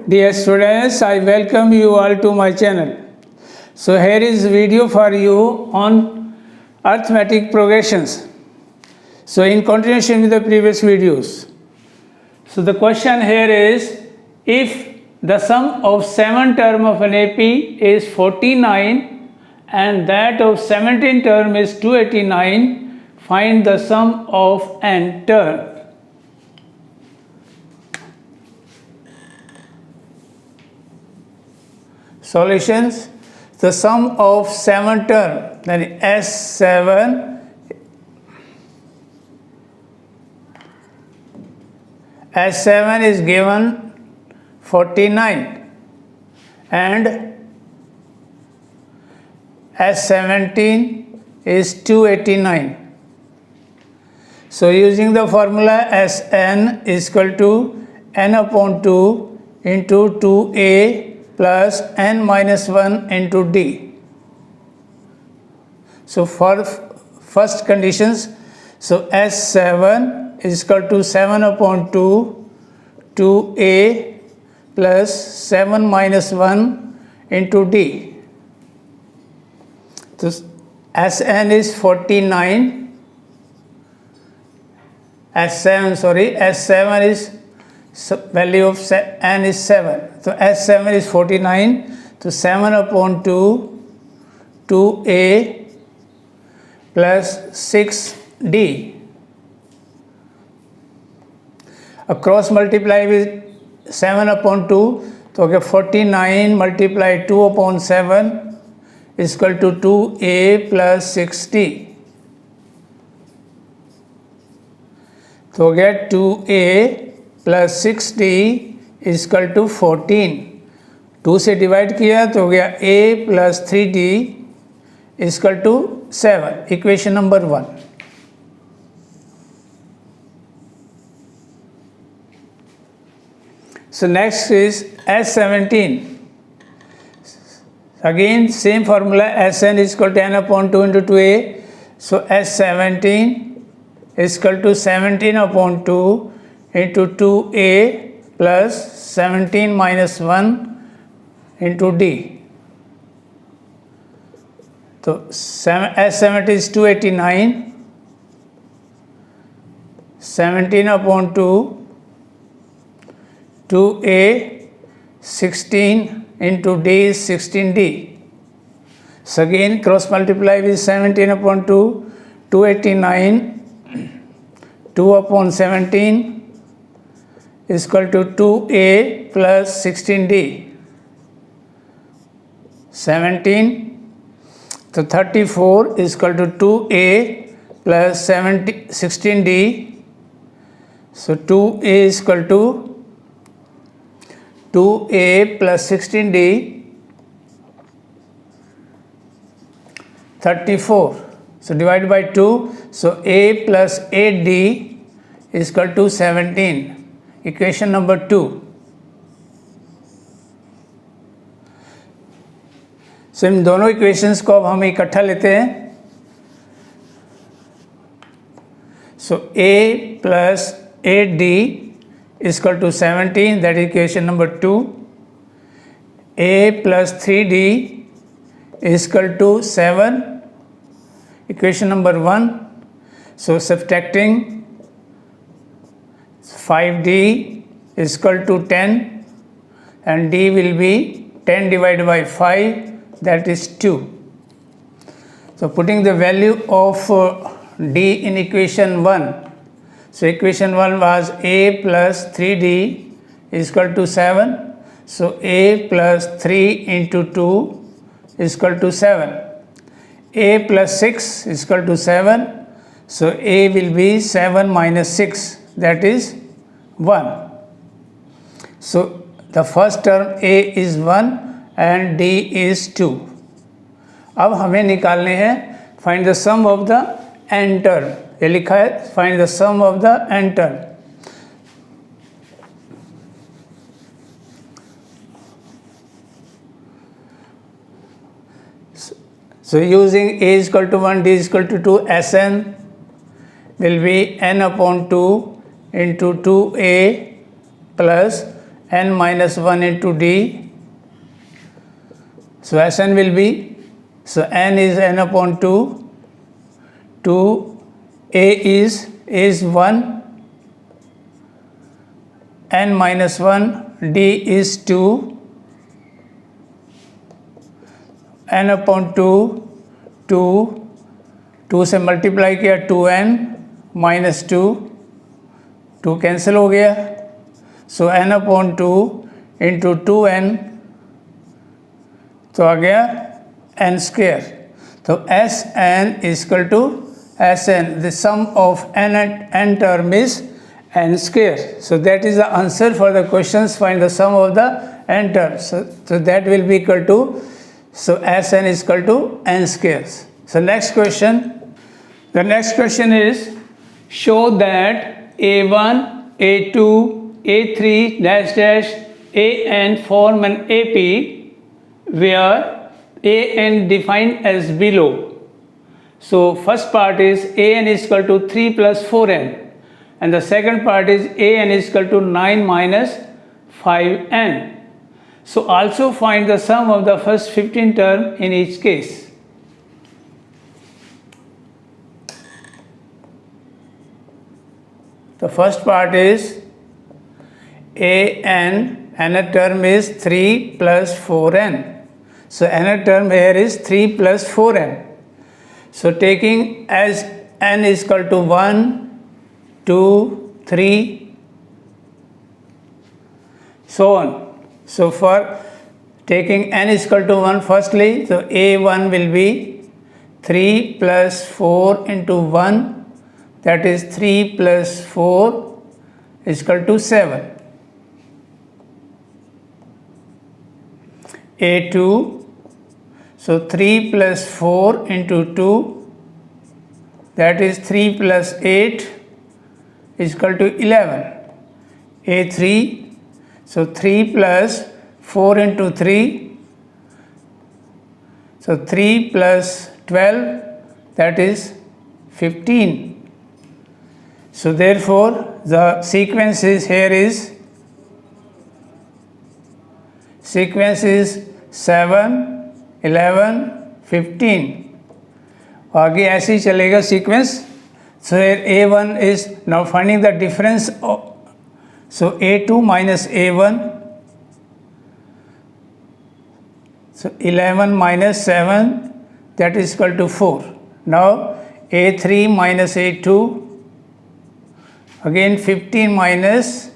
Dear students, I welcome you all to my channel. So here is video for you on arithmetic progressions. So in continuation with the previous videos. So the question here is, if the sum of 7 term of an AP is 49 and that of 17 term is 289, find the sum of n term. Solutions. The sum of 7 term, that is S7, S7 is given 49 and S17 is 289. So using the formula Sn is equal to n upon 2 into 2a plus n minus 1 into d. So for first conditions, so S7 is equal to 7 upon 2 2a plus 7 minus 1 into d. So Sn is 49, S7 is value of n is 7. So S7 is 49, so 7 upon 2 2a plus 6d. Cross multiply with 7 upon 2, so okay, 49 multiply 2 upon 7 is equal to 2a plus 6d. So get 2a plus 6d is equal to 14. 2 से divide किया तो हो गया a plus 3d is equal to 7. Equation number 1. So next is S17. Again same formula, Sn is equal to n upon 2 into 2a. So S17 is equal to 17 upon 2 into 2a plus 17 minus 1 into d. So S70 is 289, 17 upon 2, 2a, 16 into d is 16d. So again cross multiply with 17 upon 2, 289, 2 upon 17 is equal to 2a plus 16d. 17, so 34 is equal to 2a plus 16d. So 2a is equal to 2a plus 16d, 34. So divide by 2, so a plus 8d is equal to 17. Equation number 2. So इन दोनों equations को अब हम इकट्ठा लेते हैं. So a plus 8d is equal to 17, that is equation number 2. a plus 3d is equal to 7, equation number 1. So subtracting 5d is equal to 10 and d will be 10 divided by 5, that is 2. So putting the value of d in equation 1. So equation 1 was a plus 3d is equal to 7. So a plus 3 into 2 is equal to 7. A plus 6 is equal to 7. So a will be 7 minus 6, that is 1. So the first term a is 1 and d is 2. अब हमें निकालने हैं find the sum of the n term. ये लिखा है find the sum of the n term. So using a is equal to 1, d is equal to 2, Sn will be n upon 2 into 2a plus n minus 1 into d. So Sn will be, so n is n upon 2, 2, a is 1, n minus 1, d is 2, n upon 2, 2 से multiply किया 2n minus 2, 2 cancel हो गया. सो n upon 2 into 2n, तो आ गया n square. तो S N is equal to S N, the sum of n and n term is n square. So that is the answer for the questions. Find the sum of the n terms. So that will be equal to, so Sn is equal to n squares. So next question. The next question is, show that a1, a2, a3 dash dash an form an AP where an defined as below. So first part is an is equal to 3 plus 4n, and the second part is an is equal to 9 minus 5n. So also find the sum of the first 15 term in each case. The first part is an, nth term is 3 plus 4n. So nth term here is 3 plus 4n. So taking as n is equal to 1, 2, 3, so on. So for taking n is equal to 1 firstly, so a1 will be 3 plus 4 into 1, that is 3 plus 4 is equal to 7. a2, so 3 plus 4 into 2, that is 3 plus 8 is equal to 11. a3, so 3 plus 4 into 3, so 3 plus 12, that is 15. So therefore the sequence is here is, sequence is 7, 11, 15. आगे ऐसे ही चलेगा sequence. So here a1 is now finding the difference of, so a2 minus a1, so 11 minus 7, that is equal to 4. Now a3 minus a2, again 15 minus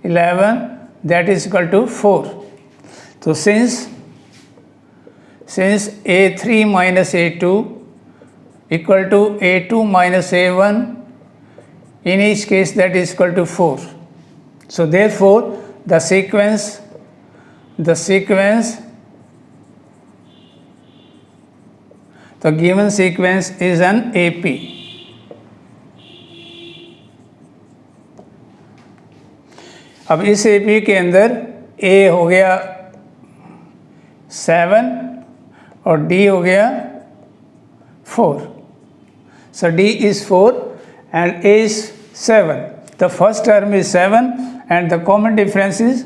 11, that is equal to 4. So since a3 minus a2 equal to a2 minus a1, in each case that is equal to 4. So therefore the sequence, the given sequence is an AP. अब इस AP के अंदर A हो गया 7 और D हो गया 4. So D is 4 and A is 7. The first term is 7 and the common difference is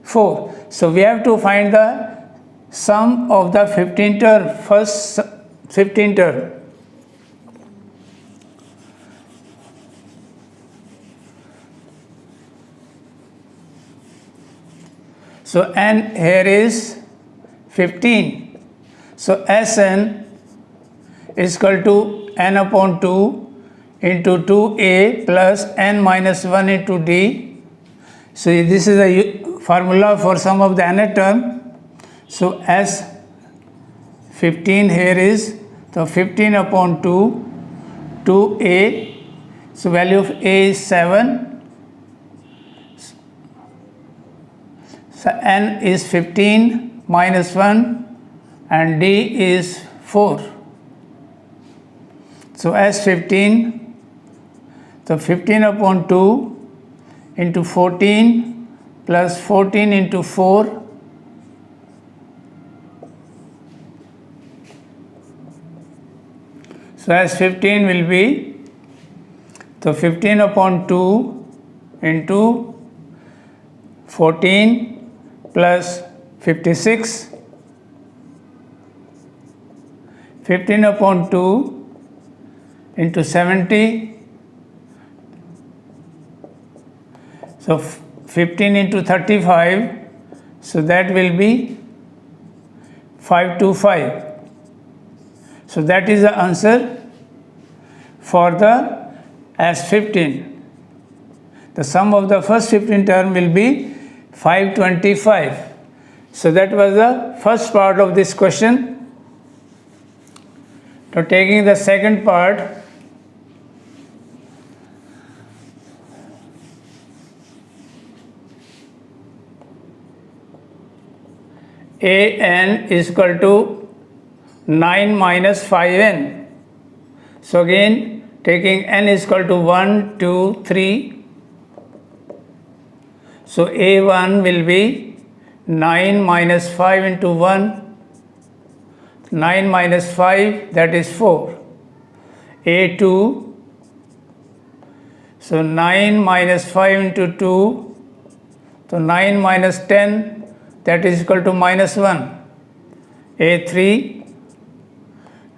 4. So we have to find the sum of the 15 term, first 15 term. So n here is 15. So Sn is equal to n upon 2 into 2a plus n minus 1 into d. So this is the formula for sum of the nth term. So as 15 here is, so 15 upon 2, 2a, so value of a is 7. So n is 15 minus 1 and d is 4. So as 15, so 15 upon 2 into 14 plus 14 into 4. So as 15 will be, so 15 upon 2 into 14 plus 56, 15 upon 2 into 70, so 15 into 35, so that will be 525. So that is the answer for the S15. The sum of the first 15 term will be 525. So that was the first part of this question. So taking the second part, an is equal to 9 minus 5n. So again, taking n is equal to 1, 2, 3. So a1 will be 9 minus 5 into 1, 9 minus 5, that is 4. a2, so 9 minus 5 into 2, so 9 minus 10, that is equal to minus 1. a3,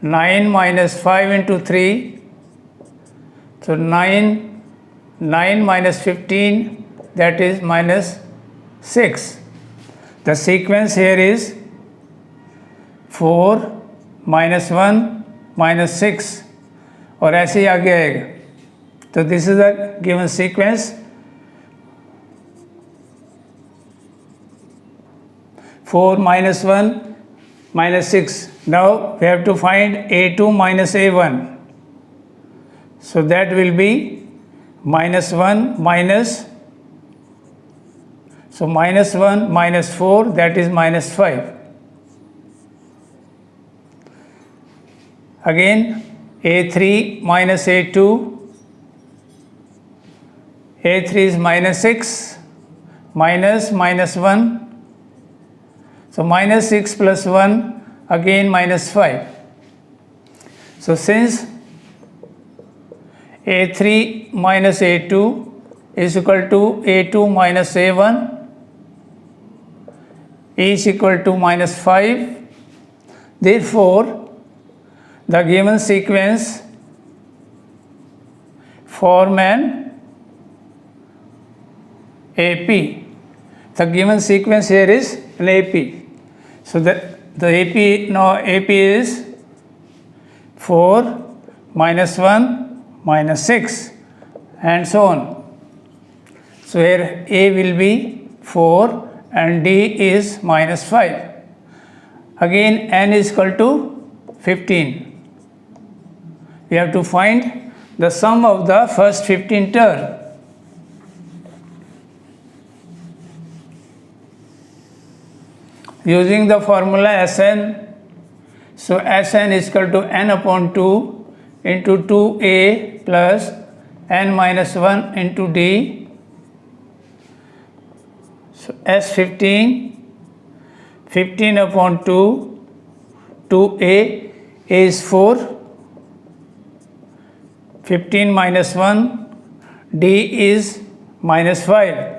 9 minus 5 into 3, so 9 minus 15, that is minus 6. The sequence here is 4 minus 1 minus 6 और ऐसे ही आगे आएगा. तो this is the given sequence. 4 minus 1 minus 6. Now we have to find a2 minus a1. So that will be minus 1 minus, so minus 1 minus 4, that is minus 5. Again a3 minus a2, a3 is minus 6 minus minus 1. So minus 6 plus 1, again minus 5. So since a3 minus a2 is equal to a2 minus a1, is equal to minus 5. Therefore, the given sequence form an AP. The given sequence here is an AP. So the AP, now AP is 4 minus 1 minus 6 and so on. So here A will be 4 and D is minus 5. Again n is equal to 15. We have to find the sum of the first 15 term. Using the formula Sn, so Sn is equal to n upon 2 into 2a plus n minus 1 into d. So S15, 15 upon 2, 2a is 4, 15 minus 1, d is minus 5.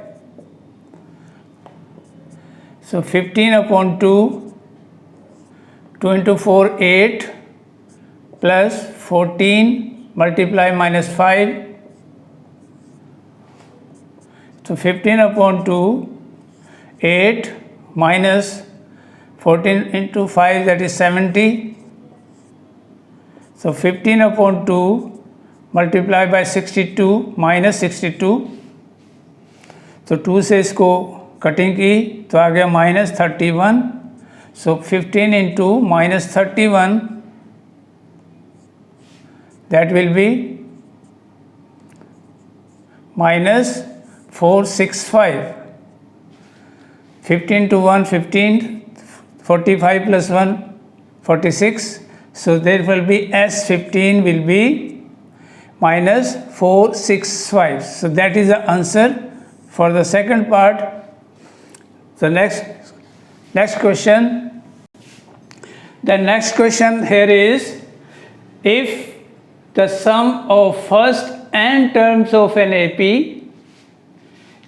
So 15 upon 2, 2 into 4, 8, plus 14 multiply minus 5. So 15 upon 2, 8 minus 14 into 5, that is 70. So 15 upon 2 multiply by 62 minus 62. तो 2 से इसको cutting की तो आ गया minus 31. So 15 into minus 31, that will be minus 465. 15 to 1, 15, 45 plus 1, 46. So there will be S15 will be minus 465. So that is the answer for the second part. The next question. The next question here is, if the sum of first n terms of an AP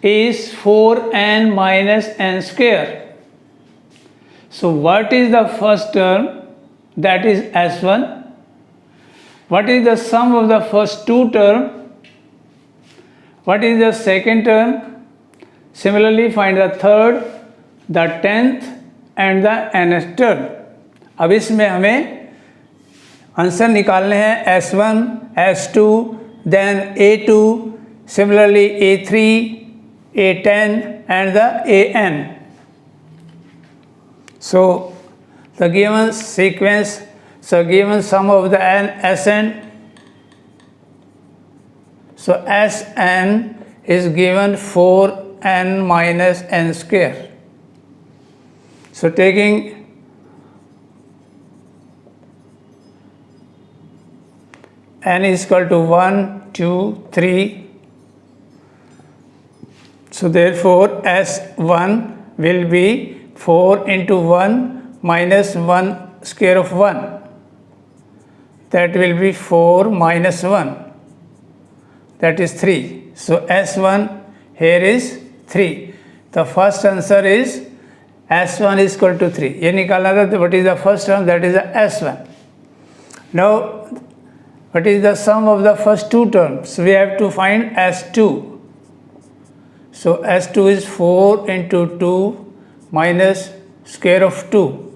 is 4n minus n square. So what is the first term? That is S1. What is the sum of the first two terms? What is the second term? Similarly, find the third, the 10th and the nth term. अब इसमें हमें answer निकालने हैं S1, S2, then A2, similarly A3, A10 and the AN. So the given sequence, so given sum of the Sn, so Sn is given 4n minus n square. So taking n is equal to 1, 2, 3. So therefore S1 will be 4 into 1 minus 1 square of 1. That will be 4 minus 1. That is 3. So S1 here is 3. The first answer is S1 is equal to 3. ये निकालना था, what is the first term? That is the S1. Now, what is the sum of the first two terms? We have to find S2. So S2 is 4 into 2 minus square of 2.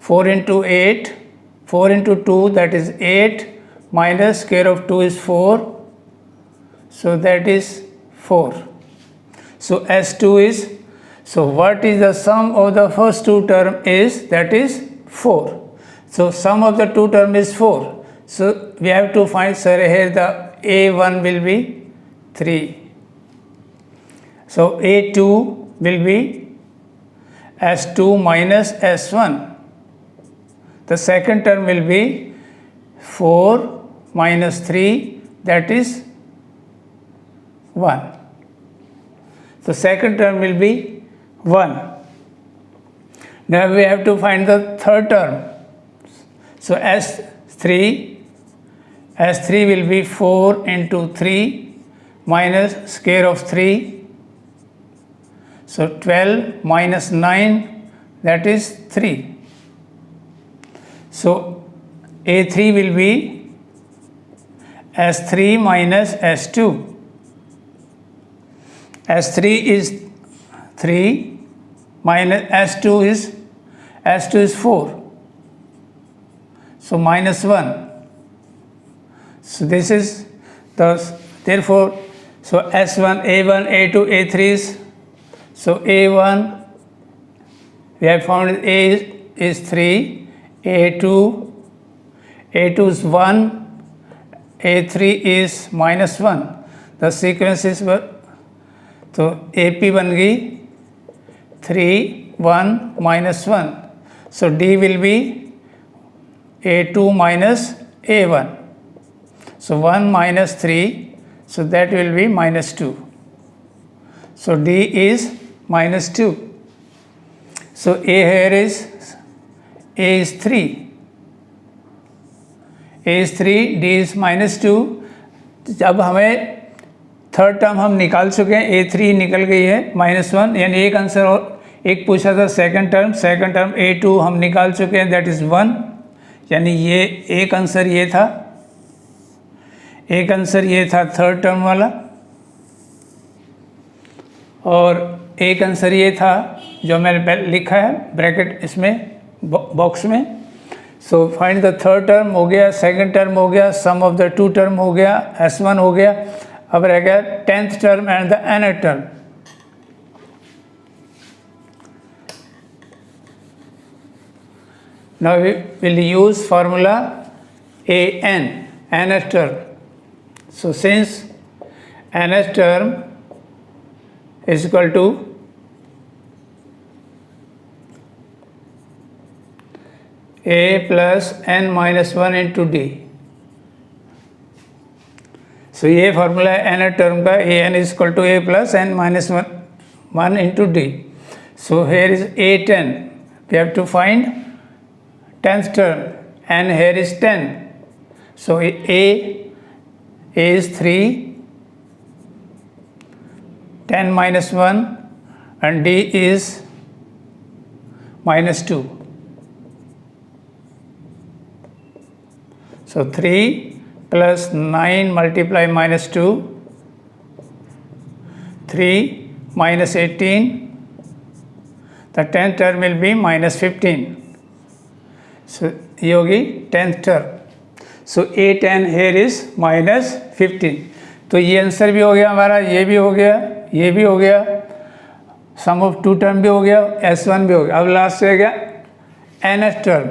4 into 8, 4 into 2, that is 8, minus square of 2 is 4. So that is 4. So S2 is, so what is the sum of the first two term is, that is 4. So sum of the two term is 4. So we have to find, sir, here the A1 will be 3. So A2 will be S2 minus S1. The second term will be 4 minus 3, that is 1. The second term will be 1. Now we have to find the third term. So S3 will be 4 into 3 minus square of 3. So 12 minus 9, that is 3. So A3 will be S3 minus S2. S3 is 3 minus S2 is 4. So minus 1. So this is the, therefore, so S1, A1, A2, A3 is, so A1, we have found A is 3, A2 is 1, A3 is minus 1. The sequence is, तो AP बन गई 3, 1, minus 1. So D will be A2 minus A1. So 1 minus 3, so that will be minus 2. So D is minus 2. So A here is, A is 3. A is 3, D is minus 2. जब हमें third term हम निकाल चुके हैं, A3 निकल गई है -1, यानी एक आंसर और एक पूछा था सेकंड टर्म A2 हम निकाल चुके हैं, दैट इज़ 1, यानी ये एक आंसर ये था, एक आंसर ये था थर्ड टर्म वाला, और एक आंसर ये था जो मैंने लिखा है ब्रैकेट इसमें बॉक्स में. So find the third term हो गया, सेकंड टर्म हो गया, सम ऑफ द टू टर्म हो गया, S1 हो गया. अब रह गया 10th term and the nth term. Now we will use formula AN, nth term. So since nth term is equal to A plus n minus 1 into D. So ये formula है nth term का, an is equal to A plus n minus 1 into D. So here is A10. We have to find 10th term, and here is 10. So A is 3, 10 minus 1 and D is minus 2. So 3 plus 9 multiply minus 2, 3 minus 18, the 10th term will be minus 15. So ये होगी 10th term. So A10 here is minus 15. तो ये answer भी हो गया हमारा, ये भी हो गया, ये भी हो गया, सम ऑफ टू टर्म भी हो गया, S1 भी हो गया. अब लास्ट रह गया nth term.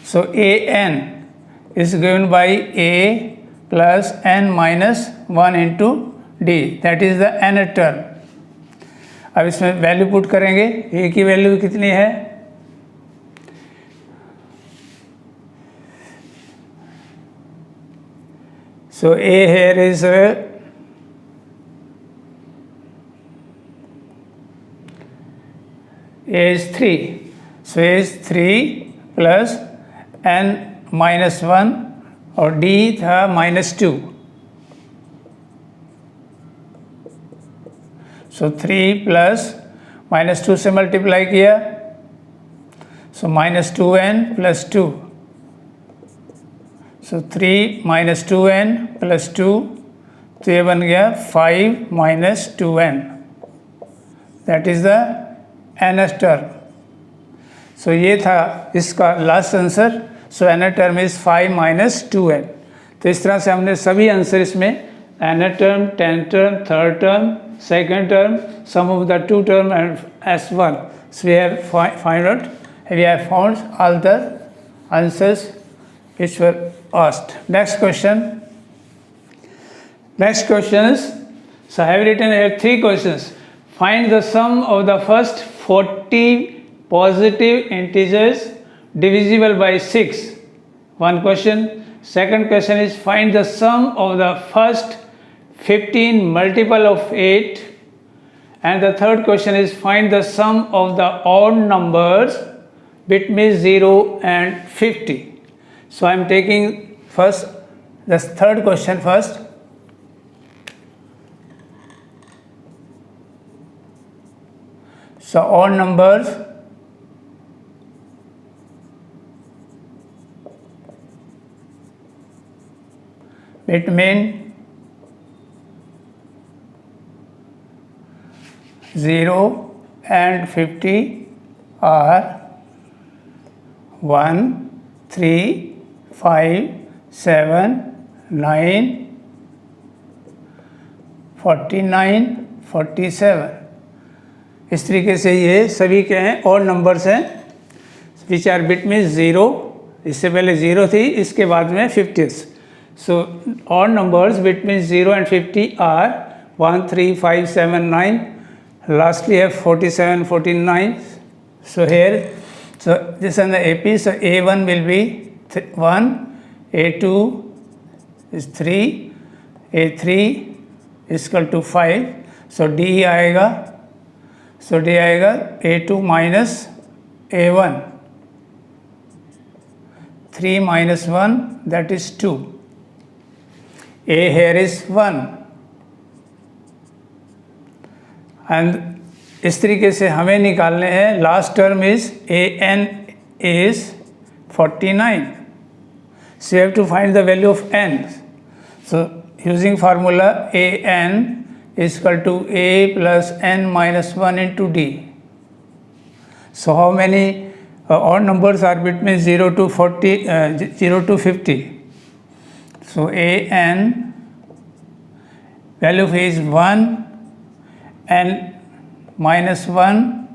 So an is given by a plus n minus 1 into d, that is the nth term. अब इसमें वैल्यू पुट करेंगे. a की वैल्यू कितनी है? So a here is a is 3. So a is 3 plus n minus 1 और d था minus 2. So 3 plus minus 2 से multiply किया, so minus 2n plus 2. So 3 minus 2n plus 2, तो ये बन गया 5 minus 2n. That is the nth term. So ये था इसका last answer. So nth term is 5 minus 2n. तो इस तरह से हमने सभी आंसर इसमें nth term, 10th term, third term, second term, sum of the two term and S1. So we have found all the answers which were asked. Next question. Next question is, so I have written here 3 questions. Find the sum of the first 40 positive integers divisible by 6. One question. Second question is, find the sum of the first 15 multiple of 8. And the third question is, find the sum of the odd numbers between 0 and 50. So I am taking first the third question first. So odd numbers between 0 and 50 are 1, 3, 5, 7, 9, 49, 47. इस तरीके से ये सभी के हैं और numbers हैं which are between 0, इससे पहले 0 थी, इसके बाद में 50s. So odd numbers between 0 and 50 are 1, 3, 5, 7, 9. Lastly have 47, 49. So here, so this is the AP. So A1 will be 1, A2 is 3, A3 is equal to 5. So D आएगा. So D आएगा A2 minus A1. 3 minus 1, that is 2. A here is 1. And इस तरीके से हमें निकालने हैं. Last term is an is 49. So you have to find the value of n. So using formula an is equal to a plus n minus 1 into d. So how many odd numbers are between 0 to 50? So an value of a is 1 and minus 1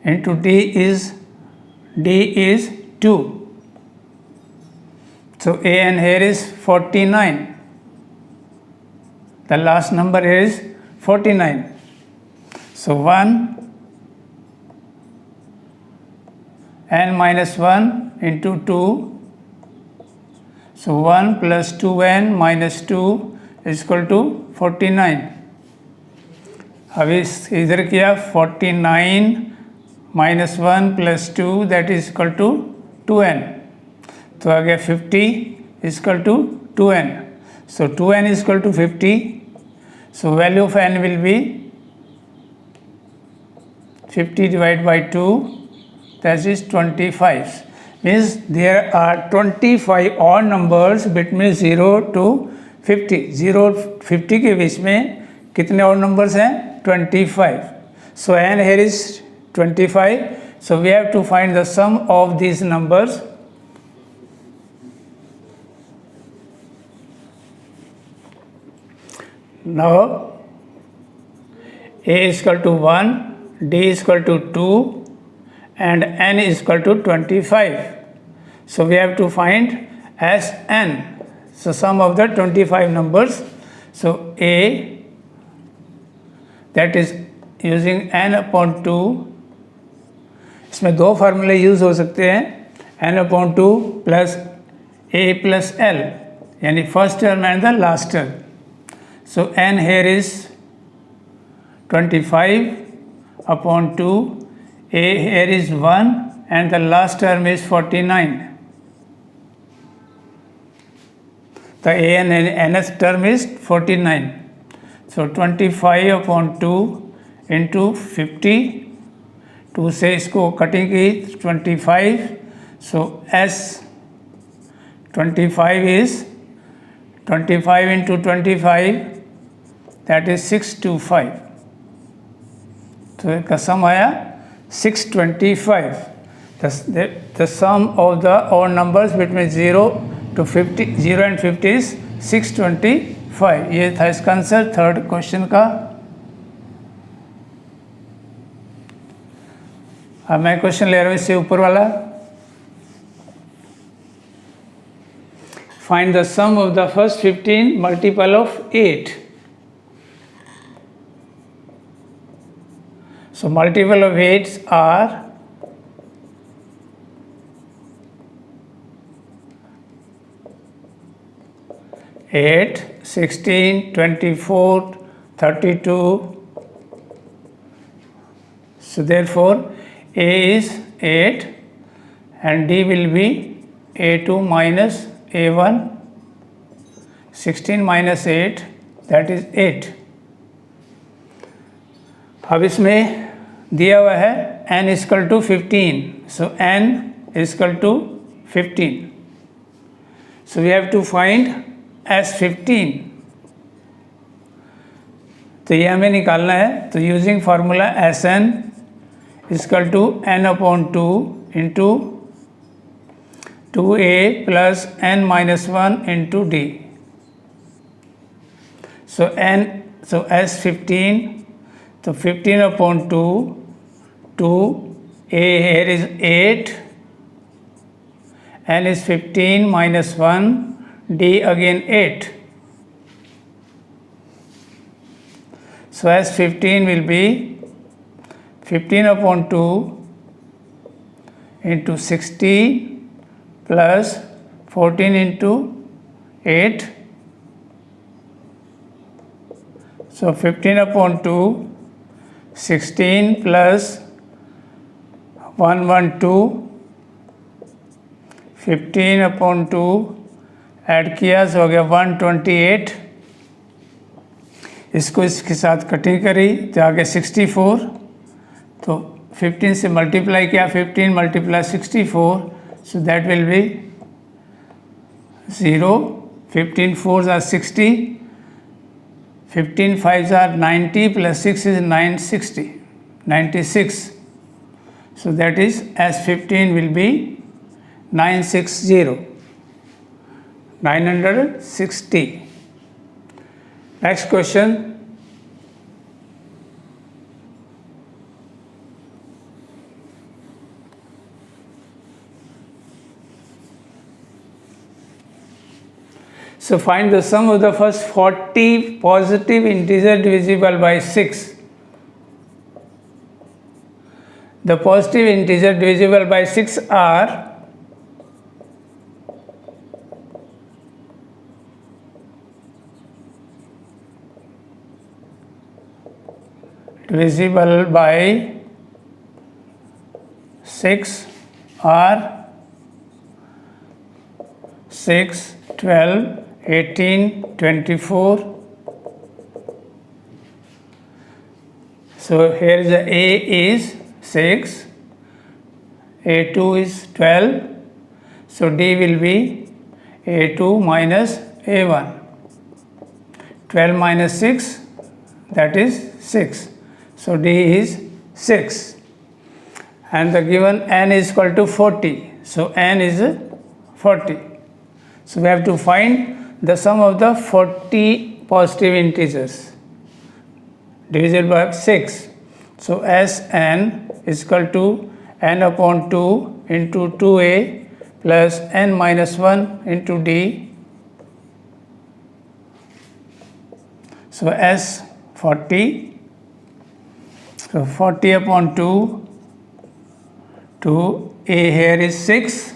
into d is 2. So an here is 49. The last number is 49. So 1 n minus 1 into 2. So 1 plus 2n minus 2 is equal to 49. अभी इधर किया 49 minus 1 plus 2 that is equal to 2n. तो आ गया 50 is equal to 2n. So 2n is equal to 50. So value of n will be 50 divided by 2, that is 25. Means there are 25 odd numbers between 0 to 50. 0 और 50 के बीच में कितने odd numbers हैं? 25. So n here is 25. So we have to find the sum of these numbers. Now a is equal to 1, d is equal to 2, and n is equal to 25. So we have to find Sn. So sum of the 25 numbers. So a, that is using n upon 2. इसमें दो फार्मूले use हो सकते हैं, n upon 2 plus a plus l, यानी first term and the last term. So n here is 25 upon 2, a here is 1, and the last term is 49. The an and nth term is 49. So 25 upon 2 into 50. 2 से इसको cutting की 25. So s 25 is 25 into 25, that is 625. तो इसका सम आया 625. The sum of the odd numbers between 0 to 50, 0 and 50 is 625. ये था इसका answer third question का. अब मैं क्वेश्चन ले रहा हूँ इससे ऊपर वाला. Find the sum of the first 15 multiple of 8. So multiple of 8s are 8, 16, 24, 32. So therefore a is 8 and d will be a2 minus a1. 16 minus 8, that is 8. अब इसमें दिया हुआ है n is equal to 15. So n is equal to 15. So we have to find S15. तो ये हमें निकालना है. तो using formula Sn is equal to n upon 2 into 2a plus n minus 1 into d. So S15. So 15 upon 2, 2a here is 8, n is 15 minus 1, d again 8. So S15 will be 15 upon 2 into 16 plus 14 into 8. So 15 upon 2, 16 plus 112, 15 upon 2 add किया तो हो गया 128. इसको इसके साथ cutting करी तो आगे 64. तो 15 से मल्टीप्लाई किया, 15 multiply 64, so that will be 0. 15 4s are 60. 15 5s are 90 plus 6 is 960, 96. So that is S15 will be 960. 960. Next question. So find the sum of the first 40 positive integer divisible by 6. The positive integer divisible by 6 are divisible by 6 are 6, 12, 18, 24. So here is the A is 6, A2 is 12, so D will be A2 minus A1. 12 minus 6, that is 6. So D is 6. And the given n is equal to 40. So n is 40. So we have to find the sum of the 40 positive integers divisible by 6. So Sn is equal to n upon 2 into 2a plus n minus 1 into d. So S 40. So 40 upon 2 to a here is 6.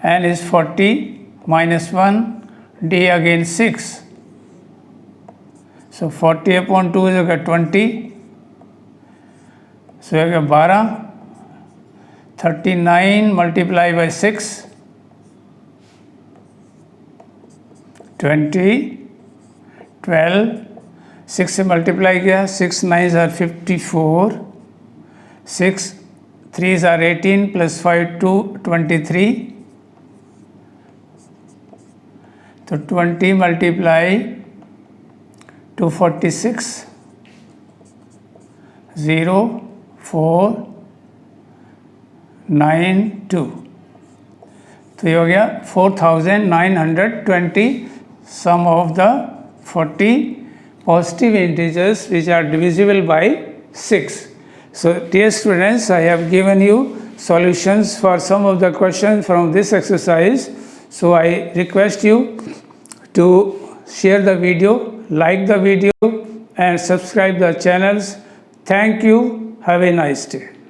N is 40 minus 1, d again 6. So 40 upon 2 is 20. So 12, 39 multiplied by 6, 20, 12, 6 से multiply किया, 6 9s are 54, 6 3s are 18 plus 5 2 23. So 20 multiply 246, 0 4 9 2. तो ये हो गया 4920 sum of the 40 positive integers which are divisible by 6. So dear students, I have given you solutions for some of the questions from this exercise. So I request you to share the video, like the video and subscribe the channels. Thank you. Have a nice day.